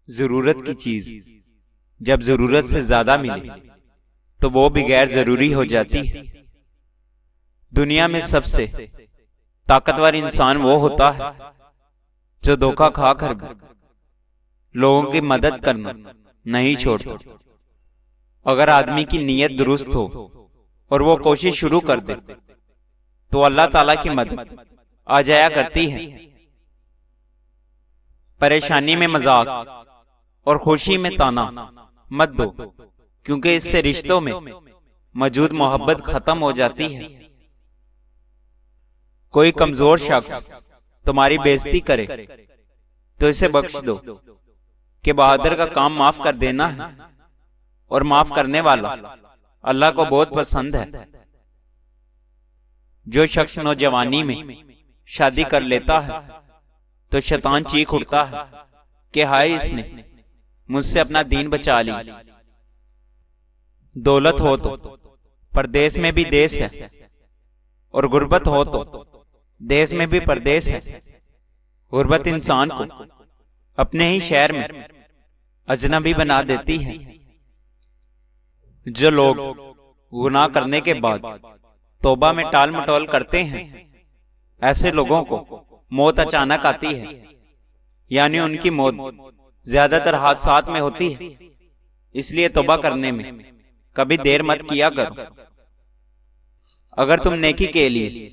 ضرورت کی چیز جب ضرورت سے زیادہ ملے تو وہ بھی غیر ضروری ہو جاتی ہے۔ دنیا میں سب سے طاقتور انسان وہ ہوتا ہے جو دھوکہ کھا کر بھی لوگوں کی مدد کرنا نہیں چھوڑتا۔ اگر آدمی کی نیت درست ہو اور وہ کوشش شروع کر دے تو اللہ تعالیٰ کی مدد آ جایا کرتی ہے۔ پریشانی میں مذاق اور خوشی میں طعنہ مت دو، کیونکہ اس سے رشتوں میں موجود محبت ختم ہو جاتی ہے۔ کوئی کمزور شخص تمہاری بے عزتی کرے تو اسے بخش دو، کہ بہادر کا کام معاف کر دینا ہے، اور معاف کرنے والا اللہ کو بہت پسند ہے۔ جو شخص نوجوانی میں شادی کر لیتا ہے تو شیطان چیخ اٹھتا ہے کہ ہائے، اس نے مجھ سے اپنا دین بچا لی۔ دولت ہو تو پردیس میں بھی دیس ہے، اور غربت ہو تو دیس میں بھی پردیس ہے۔ غربت انسان کو اپنے ہی شہر میں اجنبی بنا دیتی ہے۔ جو لوگ گناہ کرنے کے بعد توبہ میں ٹال مٹول کرتے ہیں، ایسے لوگوں کو موت اچانک آتی ہے، یعنی ان کی موت زیادہ تر حادثات میں ہوتی ہے۔ اس لیے توبہ کرنے میں کبھی دیر مت کیا کرو۔ اگر تم نیکی کے لیے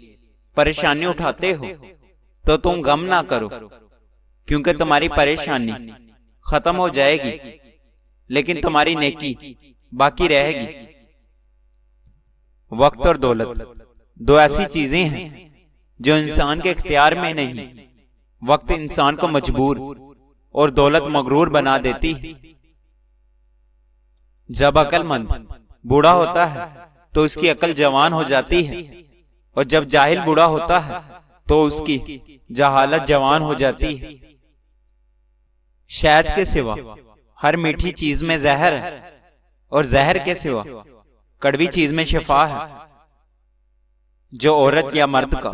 پریشانی اٹھاتے ہو تو تم غم نہ کرو، کیونکہ تمہاری پریشانی ختم ہو جائے گی، لیکن تمہاری نیکی باقی رہے گی۔ وقت اور دولت دو ایسی چیزیں ہیں جو انسان کے اختیار میں نہیں۔ وقت انسان کو مجبور اور دولت مغرور بنا دیتی ہے۔ جب عقل مند بوڑھا ہوتا ہے تو اس کی عقل جوان ہو جاتی ہے، اور جب جاہل بوڑھا ہوتا ہے تو اس کی جہالت جوان ہو جاتی ہے۔ شہد کے سوا ہر میٹھی چیز میں زہر ہے، اور زہر کے سوا کڑوی چیز میں شفا ہے۔ جو عورت یا مرد کا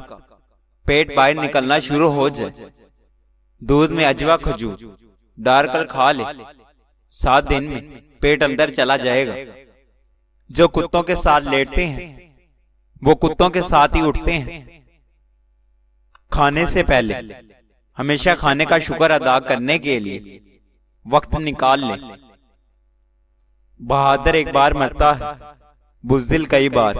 پیٹ باہر نکلنا شروع ہو جائے، دودھ میں اجوا کھجور ڈال کر کھا لے، 7 دن میں پیٹ اندر چلا جائے گا۔ جو کتوں کے ساتھ لیٹتے ہیں وہ کتوں کے ساتھ ہی اٹھتے ہیں۔ کھانے سے پہلے ہمیشہ کھانے کا شکر ادا کرنے کے لیے وقت نکال لیں۔ بہادر ایک بار مرتا ہے، بزدل کئی بار۔